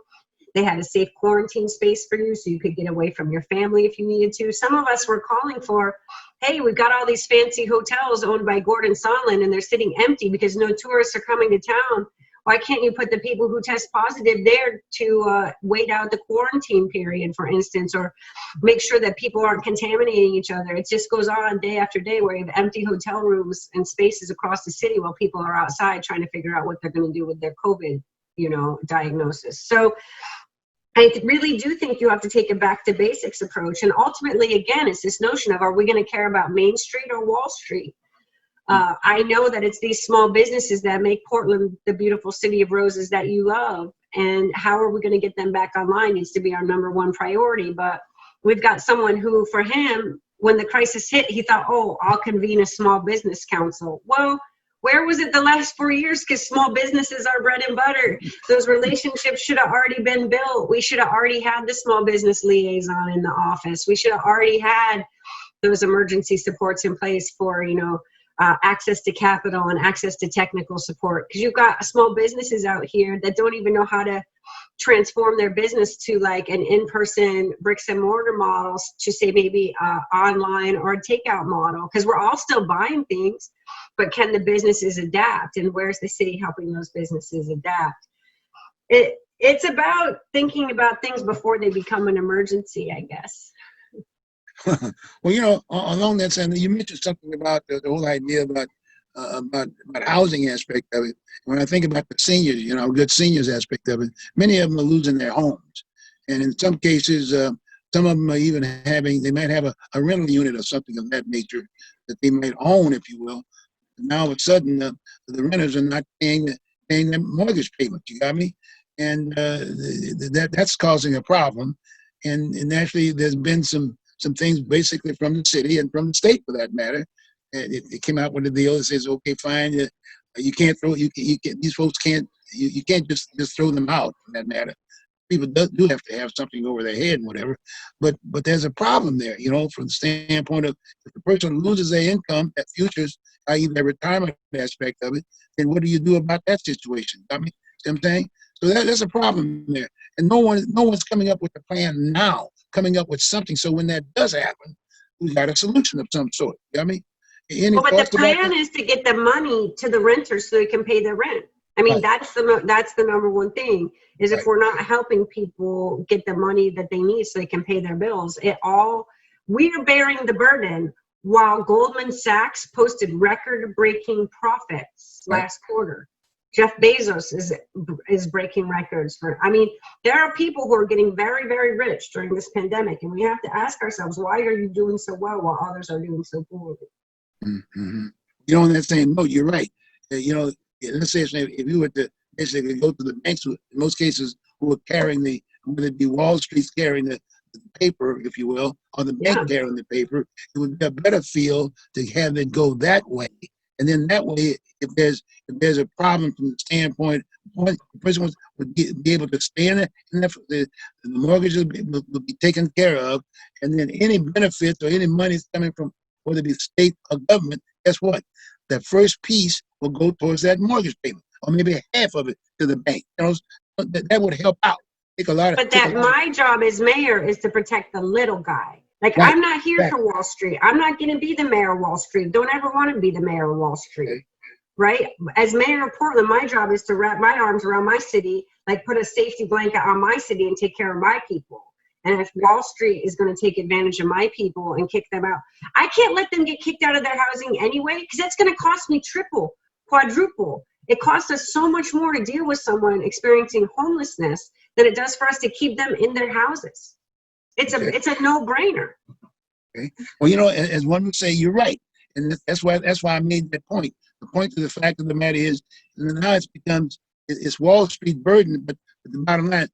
They had a safe quarantine space for you so you could get away from your family if you needed to. Some of us were calling for, hey, we've got all these fancy hotels owned by Gordon Sondland and they're sitting empty because no tourists are coming to town. Why can't you put the people who test positive there to wait out the quarantine period, for instance, or make sure that people aren't contaminating each other? It just goes on day after day where you have empty hotel rooms and spaces across the city while people are outside trying to figure out what they're going to do with their COVID, diagnosis. So I really do think you have to take a back to basics approach. And ultimately, again, it's this notion of, are we going to care about Main Street or Wall Street? I know that it's these small businesses that make Portland the beautiful city of roses that you love. And how are we going to get them back online needs to be our number one priority. But we've got someone who, for him, when the crisis hit, he thought, oh, I'll convene a small business council. Well, where was it the last 4 years? Because small businesses are bread and butter. Those relationships should have already been built. We should have already had the small business liaison in the office. We should have already had those emergency supports in place for, access to capital and access to technical support. Because you've got small businesses out here that don't even know how to transform their business to like an in-person bricks and mortar models to say maybe online or a takeout model, because we're all still buying things, but can the businesses adapt, and where's the city helping those businesses adapt? It's about thinking about things before they become an emergency, I guess. Well, along that side, you mentioned something about the whole idea about housing aspect of it. When I think about the seniors, good seniors aspect of it, many of them are losing their homes. And in some cases, some of them are even they might have a rental unit or something of that nature that they might own, if you will. And now all of a sudden, the renters are not paying their mortgage payment. You got me? And that's causing a problem. And actually, there's been some things basically from the city and from the state, for that matter. And it came out with a deal that says, okay, fine, you can't throw, these folks can't, you can't just throw them out, for that matter. People do have to have something over their head and whatever, but there's a problem there, from the standpoint of, if the person loses their income, that futures, i.e. their retirement aspect of it, then what do you do about that situation? I mean, see what I'm saying? So there's a problem there, and no one's coming up with a plan now, coming up with something. So when that does happen, we got a solution of some sort. You know what I mean? But the plan is to get the money to the renters so they can pay their rent. I mean, right. That's the number one thing, is if we're not helping people get the money that they need so they can pay their bills, we are bearing the burden while Goldman Sachs posted record-breaking profits last quarter. Jeff Bezos is breaking records there are people who are getting very, very rich during this pandemic, and we have to ask ourselves, why are you doing so well while others are doing so poorly? Mm-hmm. On that same note, you're right. Let's say if you were to basically go to the banks, in most cases, who are carrying whether it be Wall Street carrying the paper, if you will, or the bank carrying the paper, it would be a better feel to have it go that way. And then that way, if there's a problem from the standpoint, the person would be able to stay in it, and the mortgage will be taken care of, and then any benefits or any money coming from whether it be state or government, guess what? The first piece will go towards that mortgage payment, or maybe half of it to the bank. That would help out. Take a lot of. But that my job as mayor is to protect the little guy. Like, Right. I'm not here Right. for Wall Street. I'm not going to be the mayor of Wall Street. Don't ever want to be the mayor of Wall Street. Okay. Right? As mayor of Portland, my job is to wrap my arms around my city, like put a safety blanket on my city and take care of my people. And if Wall Street is going to take advantage of my people and kick them out, I can't let them get kicked out of their housing anyway, because that's going to cost me triple, quadruple. It costs us so much more to deal with someone experiencing homelessness than it does for us to keep them in their houses. It's a no-brainer. Okay. Well, as one would say, you're right, and that's why I made that point. The point of the fact of the matter is, now it's Wall Street burden, but the bottom line,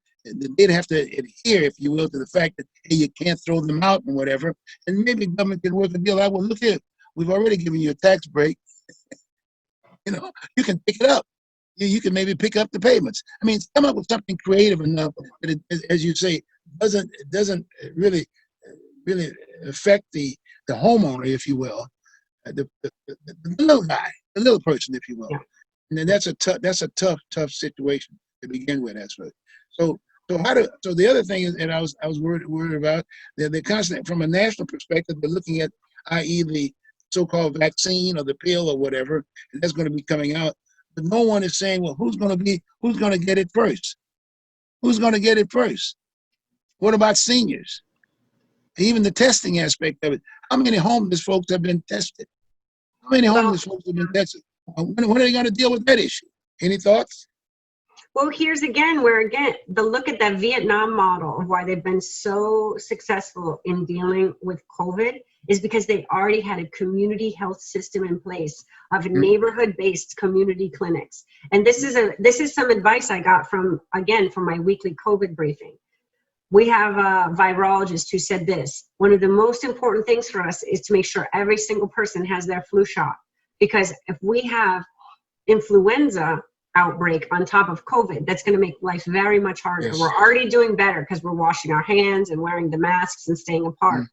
they'd have to adhere, if you will, to the fact that, hey, you can't throw them out and whatever, and maybe government can work a deal out. Well, look here, we've already given you a tax break. You can pick it up. You can maybe pick up the payments. I mean, come up with something creative enough that it, as you say, doesn't really affect the homeowner, if you will, the little guy, the little person, if you will. Yeah. And then that's a tough situation to begin with. That's right. So the other thing is, and I was worried about, they're constantly, from a national perspective, they're looking at, i.e., the so-called vaccine or the pill or whatever, and that's going to be coming out. But no one is saying, well, who's going to get it first? Who's going to get it first? What about seniors? Even the testing aspect of it. How many homeless folks have been tested? How many homeless folks have been tested? When are they going to deal with that issue? Any thoughts? Well, here's the look at that Vietnam model of why they've been so successful in dealing with COVID is because they already had a community health system in place of neighborhood-based community clinics. And this is some advice I got from my weekly COVID briefing. We have a virologist who said this: one of the most important things for us is to make sure every single person has their flu shot. Because if we have influenza outbreak on top of COVID, that's going to make life very much harder. Yes. We're already doing better because we're washing our hands and wearing the masks and staying apart.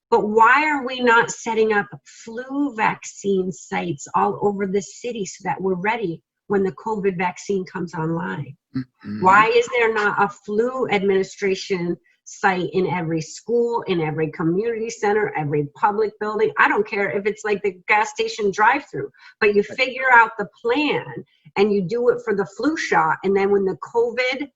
But why are we not setting up flu vaccine sites all over the city so that we're ready when the COVID vaccine comes online? Mm-hmm. Why is there not a flu administration site in every school, in every community center, every public building? I don't care if it's like the gas station drive-through, but you figure out the plan and you do it for the flu shot. And then when the COVID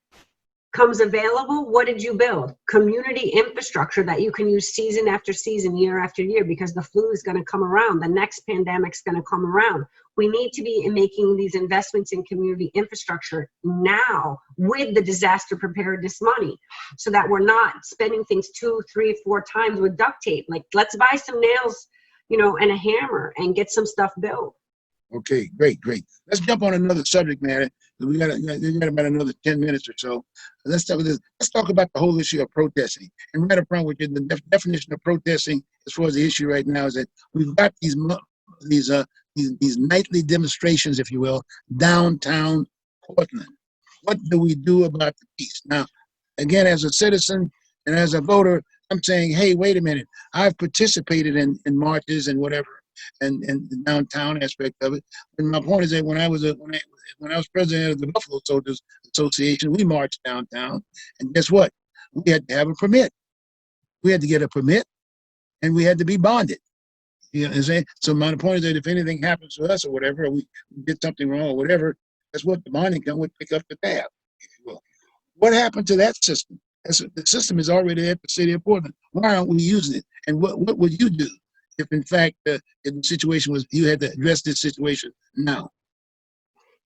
comes available, what did you build? Community infrastructure that you can use season after season, year after year, because the flu is going to come around. The next pandemic's going to come around. We need to be making these investments in community infrastructure now with the disaster preparedness money, so that we're not spending things 2, 3, 4 times with duct tape. Like, let's buy some nails, and a hammer and get some stuff built. Okay, great. Let's jump on another subject matter. We got about another 10 minutes or so. Let's talk about this. Let's talk about the whole issue of protesting. And right up front with you, the definition of protesting, as far as the issue right now, is that we've got these nightly demonstrations, if you will, downtown Portland. What do we do about the peace? Now, again, as a citizen and as a voter, I'm saying, hey, wait a minute. I've participated in marches and whatever, and the downtown aspect of it. And my point is that when I was president of the Buffalo Soldiers Association, we marched downtown, and guess what? We had to have a permit. We had to get a permit, and we had to be bonded. You know what I'm saying? So my point is that if anything happens to us or whatever, or we did something wrong or whatever, that's what the bonding company would pick up the tab. Well, what happened to that system? The system is already at the city of Portland. Why aren't we using it? And what would you do if, in fact, the situation was you had to address this situation now?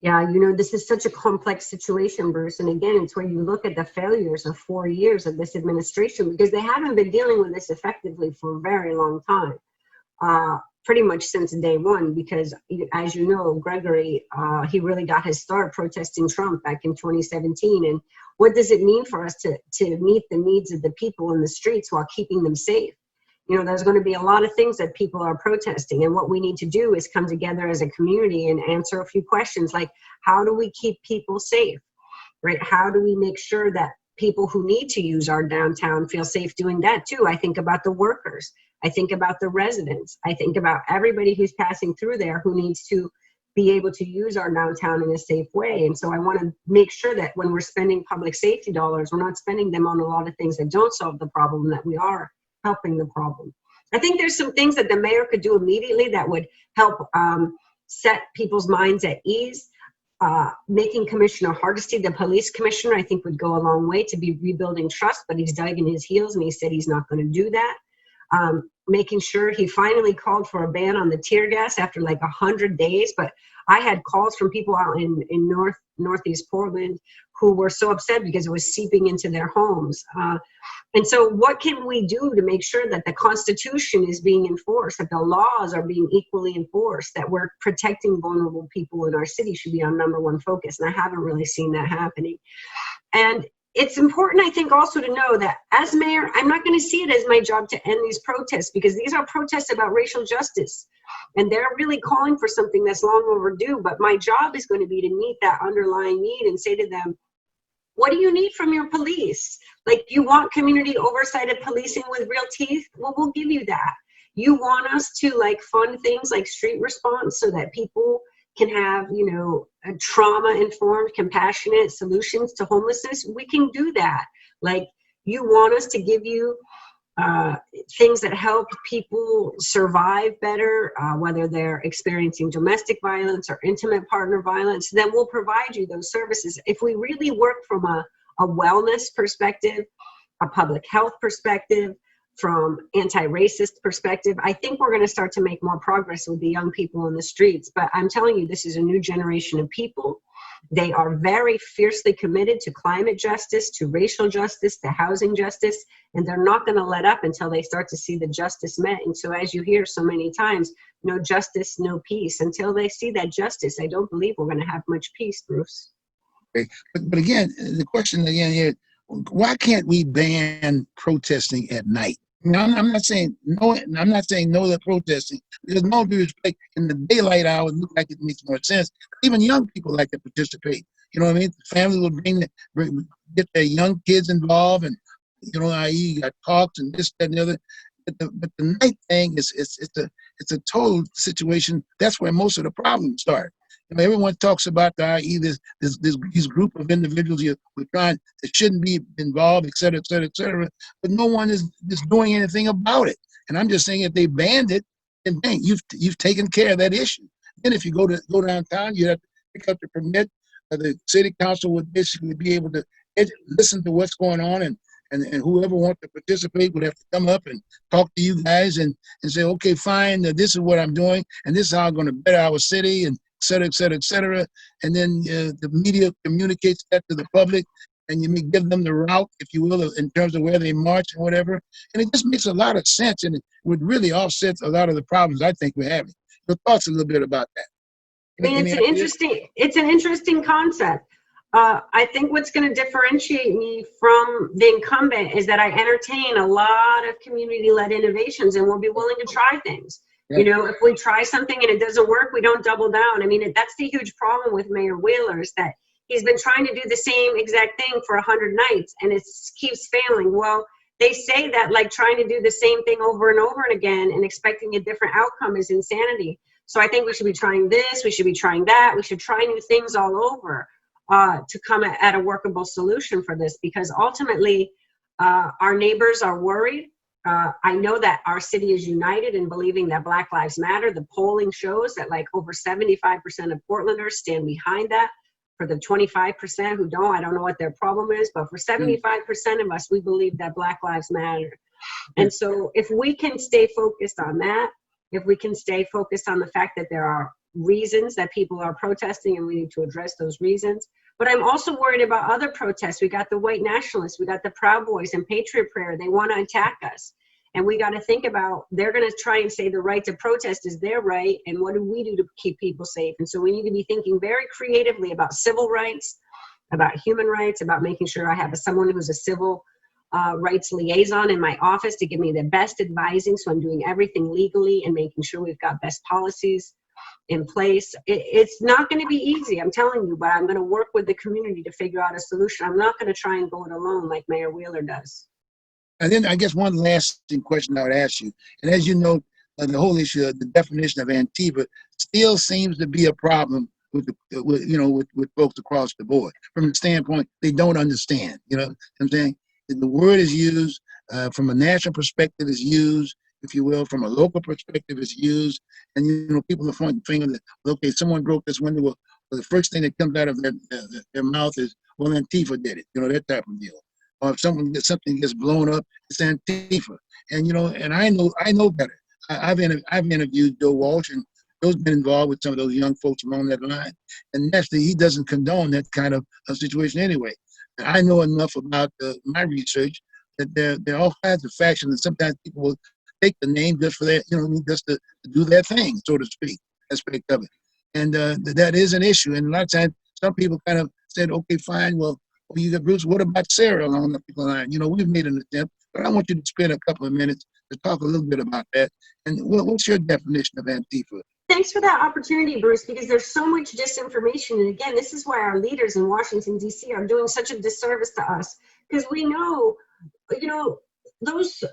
Yeah, this is such a complex situation, Bruce. And again, it's where you look at the failures of 4 years of this administration, because they haven't been dealing with this effectively for a very long time. Pretty much since day one, because as you know, Gregory, he really got his start protesting Trump back in 2017. And what does it mean for us to meet the needs of the people in the streets while keeping them safe? There's going to be a lot of things that people are protesting. And what we need to do is come together as a community and answer a few questions like, how do we keep people safe, right? How do we make sure that people who need to use our downtown feel safe doing that too? I think about the workers. I think about the residents. I think about everybody who's passing through there who needs to be able to use our downtown in a safe way. And so I want to make sure that when we're spending public safety dollars, we're not spending them on a lot of things that don't solve the problem, that we are helping the problem. I think there's some things that the mayor could do immediately that would help set people's minds at ease. Making Commissioner Hardesty the police commissioner, I think, would go a long way to be rebuilding trust, but he's dug in his heels and he said he's not going to do that. Making sure he finally called for a ban on the tear gas after like 100 days, but I had calls from people out in northeast Portland who were so upset because it was seeping into their homes. And so what can we do to make sure that the Constitution is being enforced, that the laws are being equally enforced, that we're protecting vulnerable people in our city should be our #1 focus. And I haven't really seen that happening. And it's important, I think, also to know that as mayor, I'm not going to see it as my job to end these protests, because these are protests about racial justice. And they're really calling for something that's long overdue. But my job is going to be to meet that underlying need and say to them, what do you need from your police? Like, you want community oversight of policing with real teeth? Well, we'll give you that. You want us to like fund things like street response so that people can have, you know, a trauma-informed, compassionate solutions to homelessness? We can do that. Like, you want us to give you things that help people survive better, whether they're experiencing domestic violence or intimate partner violence, then we'll provide you those services. If we really work from a wellness perspective, a public health perspective, from anti-racist perspective, I think we're going to start to make more progress with the young people in the streets. But I'm telling you, this is a new generation of people. They are very fiercely committed to climate justice, to racial justice, to housing justice, and they're not going to let up until they start to see the justice met. And so, as you hear so many times, no justice, no peace. Until they see that justice, I don't believe we're going to have much peace, Bruce. Okay. But again, the question again here, why can't we ban protesting at night? Now, I'm not saying no. I'm not saying no to protesting, because no due respect, in the daylight hours, look like it makes more sense. Even young people like to participate. You know what I mean? Families will get their young kids involved, and you know, i.e., you got talks and this, that, and the other. But the night thing it's a total situation. That's where most of the problems start. You know, everyone talks about i.e. These group of individuals we're trying that shouldn't be involved, et cetera, et cetera, et cetera. But no one is doing anything about it. And I'm just saying, if they banned it, then dang, you've taken care of that issue. Then if you go downtown, you have to pick up the permit. The city council would basically be able to listen to what's going on, and whoever wants to participate would have to come up and talk to you guys and say, okay, fine, this is what I'm doing, and this is how I'm going to better our city, and et cetera, et cetera, et cetera. And then the media communicates that to the public, and you may give them the route, if you will, in terms of where they march and whatever. And it just makes a lot of sense, and it would really offset a lot of the problems I think we're having. Your thoughts a little bit about that? I mean, it's an interesting concept. I think what's going to differentiate me from the incumbent is that I entertain a lot of community-led innovations and will be willing to try things. Yeah. You know, if we try something and it doesn't work, we don't double down. I mean, that's the huge problem with Mayor Wheeler, is that he's been trying to do the same exact thing for 100 nights and it keeps failing. Well, they say that like trying to do the same thing over and over and again and expecting a different outcome is insanity. So I think we should be trying this, we should be trying that, we should try new things all over to come at a workable solution for this, because ultimately our neighbors are worried. I know that our city is united in believing that Black Lives Matter. The polling shows that like over 75% of Portlanders stand behind that. For the 25% who don't, I don't know what their problem is, but for 75% of us, we believe that Black Lives Matter. And so if we can stay focused on that, if we can stay focused on the fact that there are reasons that people are protesting and we need to address those reasons. But I'm also worried about other protests. We got the white nationalists, we got the Proud Boys and Patriot Prayer. They want to attack us. And we got to think about, they're going to try and say the right to protest is their right, and what do we do to keep people safe? And so we need to be thinking very creatively about civil rights, about human rights, about making sure I have someone who's a civil rights liaison in my office to give me the best advising, so I'm doing everything legally and making sure we've got best policies in place. It's not going to be easy, I'm telling you, but I'm going to work with the community to figure out a solution. I'm not going to try and go it alone like Mayor Wheeler does. And then I guess one last question I would ask you, and as you know, the whole issue of the definition of Antifa still seems to be a problem with with folks across the board. From the standpoint, they don't understand. You know what I'm saying? The word is used from a national perspective, is used, if you will, from a local perspective, is used, and people are pointing the finger that, okay, someone broke this window. Well, the first thing that comes out of their mouth is, well, Antifa did it. That type of deal. Or if something gets blown up, it's Antifa. And and I know better. I've interviewed Joe Walsh, and Joe's been involved with some of those young folks along that line. And naturally, he doesn't condone that kind of a situation anyway. And I know enough about my research that there are all kinds of factions, and sometimes people will take the name just for that, just to do their thing, so to speak, aspect of it. And that is an issue. And a lot of times, some people kind of said, okay, fine, well, you got Bruce, what about Sarah along the people line? We've made an attempt, but I want you to spend a couple of minutes to talk a little bit about that. And what's your definition of Antifa? Thanks for that opportunity, Bruce, because there's so much disinformation. And again, this is why our leaders in Washington, D.C. are doing such a disservice to us, because we know, those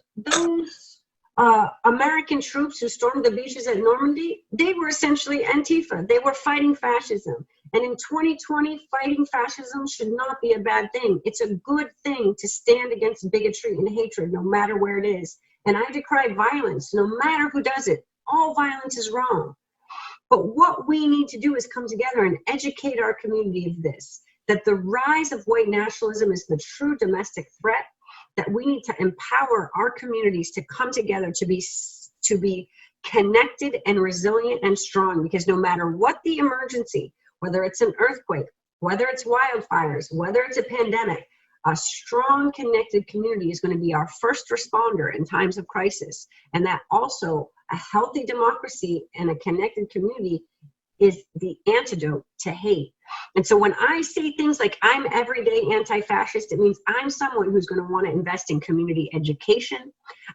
American troops who stormed the beaches at Normandy, they were essentially Antifa. They were fighting fascism. And in 2020, fighting fascism should not be a bad thing. It's a good thing to stand against bigotry and hatred, no matter where it is. And I decry violence, no matter who does it. All violence is wrong. But what we need to do is come together and educate our community of this, that the rise of white nationalism is the true domestic threat, that we need to empower our communities to come together to be connected and resilient and strong, because no matter what the emergency, whether it's an earthquake, whether it's wildfires, whether it's a pandemic, a strong connected community is going to be our first responder in times of crisis. And that also a healthy democracy and a connected community is the antidote to hate. And so when I say things like I'm everyday anti-fascist, it means I'm someone who's going to want to invest in community education.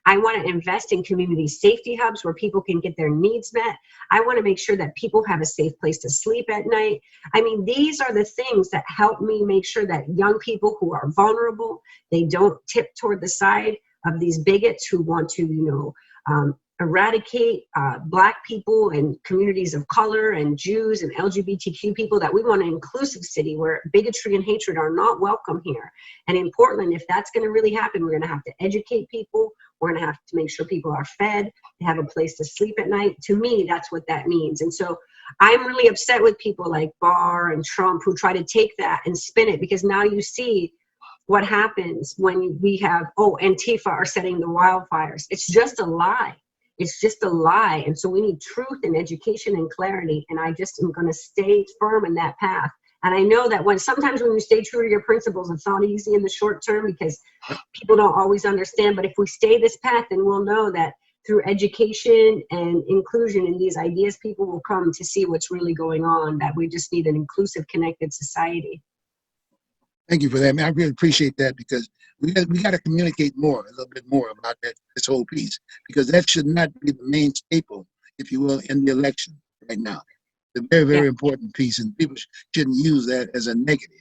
I want to invest in community safety hubs where people can get their needs met. I want to make sure that people have a safe place to sleep at night. I mean, these are the things that help me make sure that young people who are vulnerable, they don't tip toward the side of these bigots who want to, eradicate Black people and communities of color and Jews and LGBTQ people, that we want an inclusive city where bigotry and hatred are not welcome here. And in Portland, if that's going to really happen, we're going to have to educate people. We're going to have to make sure people are fed, they have a place to sleep at night. To me, that's what that means. And so I'm really upset with people like Barr and Trump who try to take that and spin it, because now you see what happens when we have, Antifa are setting the wildfires. It's just a lie. It's just a lie. And so we need truth and education and clarity. And I just am going to stay firm in that path. And I know that sometimes when you stay true to your principles, it's not easy in the short term because people don't always understand. But if we stay this path, then we'll know that through education and inclusion in these ideas, people will come to see what's really going on, that we just need an inclusive, connected society. Thank you for that, man. I really appreciate that, because we got to communicate a little bit more about this whole piece, because that should not be the main staple, if you will, in the election right now. It's a very, very important piece, and people shouldn't use that as a negative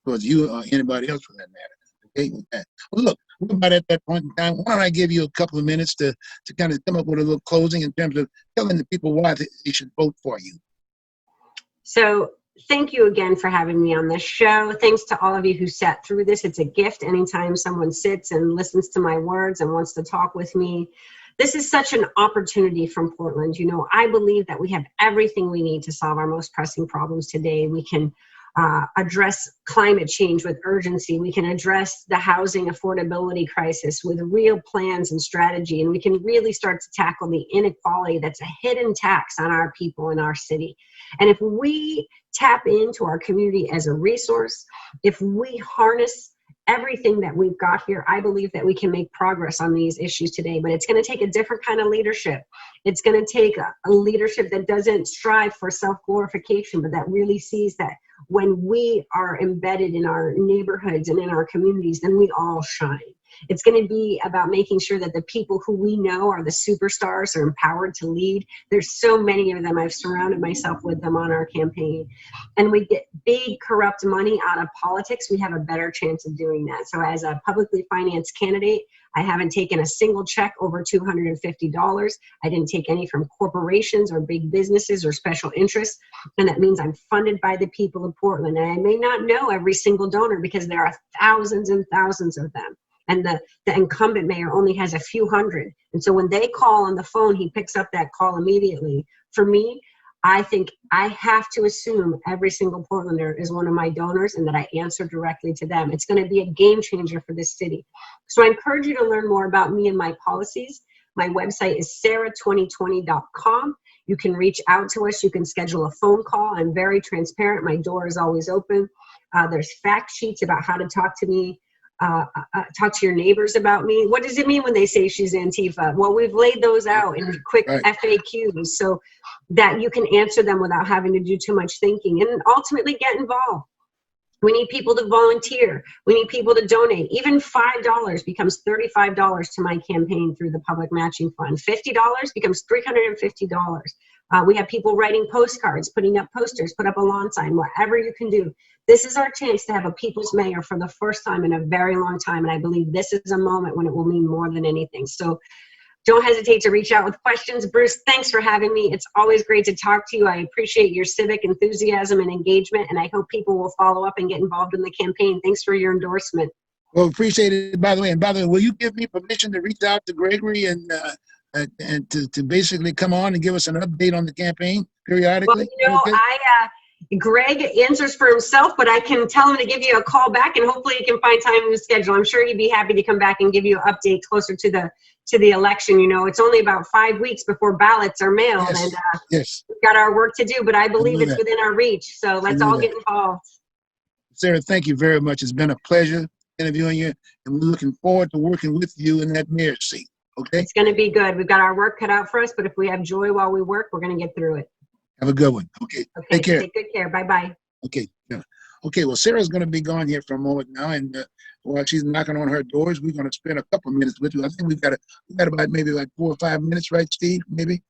towards you or anybody else for that matter. Okay, with that. Well, look, we're about at that point in time. Why don't I give you a couple of minutes to kind of come up with a little closing in terms of telling the people why they should vote for you. So thank you again for having me on this show. Thanks to all of you who sat through this. It's a gift anytime someone sits and listens to my words and wants to talk with me. This is such an opportunity from Portland. I believe that we have everything we need to solve our most pressing problems today. We can address climate change with urgency. We can address the housing affordability crisis with real plans and strategy. And we can really start to tackle the inequality that's a hidden tax on our people in our city. And if we tap into our community as a resource, if we harness everything that we've got here, I believe that we can make progress on these issues today. But it's going to take a different kind of leadership. It's going to take a leadership that doesn't strive for self-glorification, but that really sees that when we are embedded in our neighborhoods and in our communities, then we all shine. It's going to be about making sure that the people who we know are the superstars are empowered to lead. There's so many of them. I've surrounded myself with them on our campaign. And we get big corrupt money out of politics, we have a better chance of doing that. So as a publicly financed candidate, I haven't taken a single check over $250. I didn't take any from corporations or big businesses or special interests. And that means I'm funded by the people of Portland. And I may not know every single donor because there are thousands and thousands of them. And the incumbent mayor only has a few hundred. And so when they call on the phone, he picks up that call immediately. For me, I think I have to assume every single Portlander is one of my donors and that I answer directly to them. It's going to be a game changer for this city. So I encourage you to learn more about me and my policies. My website is sarah2020.com. You can reach out to us. You can schedule a phone call. I'm very transparent. My door is always open. There's fact sheets about how to talk to me. Talk to your neighbors about me. What does it mean when they say she's Antifa? Well, we've laid those out in quick FAQs so that you can answer them without having to do too much thinking, and ultimately get involved. We need people to volunteer. We need people to donate. Even $5 becomes $35 to my campaign through the public matching fund. $50 becomes $350. We have people writing postcards, putting up posters, put up a lawn sign, whatever you can do. This is our chance to have a people's mayor for the first time in a very long time. And I believe this is a moment when it will mean more than anything. So don't hesitate to reach out with questions. Bruce, thanks for having me. It's always great to talk to you. I appreciate your civic enthusiasm and engagement, and I hope people will follow up and get involved in the campaign. Thanks for your endorsement. Well, appreciate it, by the way. And by the way, will you give me permission to reach out to Gregory and to basically come on and give us an update on the campaign periodically? Well, Greg answers for himself, but I can tell him to give you a call back, and hopefully he can find time in the schedule. I'm sure he'd be happy to come back and give you an update closer to the election. You know, it's only about 5 weeks before ballots are mailed, and we've got our work to do, but I believe it's within our reach. So let's all get involved. Sarah, thank you very much. It's been a pleasure interviewing you, and we're looking forward to working with you in that mayor's seat. Okay? It's going to be good. We've got our work cut out for us, but if we have joy while we work, we're going to get through it. Have a good one. Okay. Take care. Take good care. Bye-bye. Okay. Yeah. Okay. Well, Sarah's going to be gone here for a moment now, and while she's knocking on her doors, we're going to spend a couple minutes with you. I think we've got about maybe like 4 or 5 minutes, right, Steve? Maybe.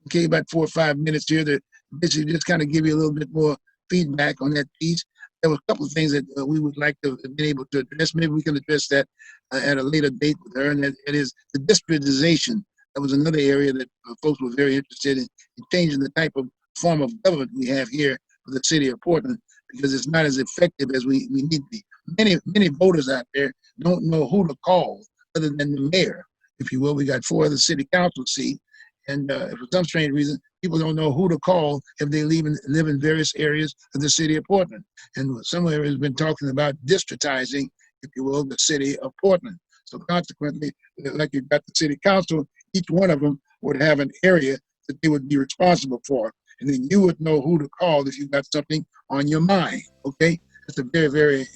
Okay, about 4 or 5 minutes here to basically just kind of give you a little bit more feedback on that piece. There were a couple of things that we would like to be able to address. Maybe we can address that at a later date with her, and that it is the districtization. That was another area that folks were very interested in changing the type of form of government we have here for the city of Portland, because it's not as effective as we need to be. Many voters out there don't know who to call other than the mayor, if you will. We got 4 other city council seats, and for some strange reason, people don't know who to call if they live in various areas of the city of Portland. And some areas have been talking about districtizing, if you will, the city of Portland. So consequently, like you've got the city council, each one of them would have an area that they would be responsible for. And then you would know who to call if you've got something on your mind, okay? That's a very, very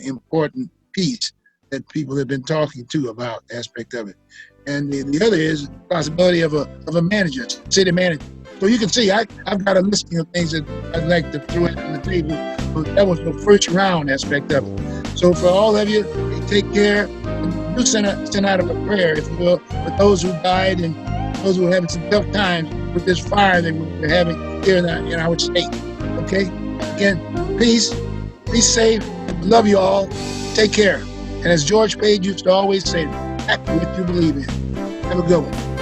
important piece that people have been talking to about aspect of it. And the other is the possibility of a manager, city manager. So you can see I've got a listing of things that I'd like to throw in on the table. But that was the first round aspect of it. So for all of you, take care. And do send out a prayer, if you will, for those who died and those who are having some tough times with this fire that we're having here in our state. Okay? Again, peace. Be safe. Love you all. Take care. And as George Page used to always say, act what you believe in. Have a good one.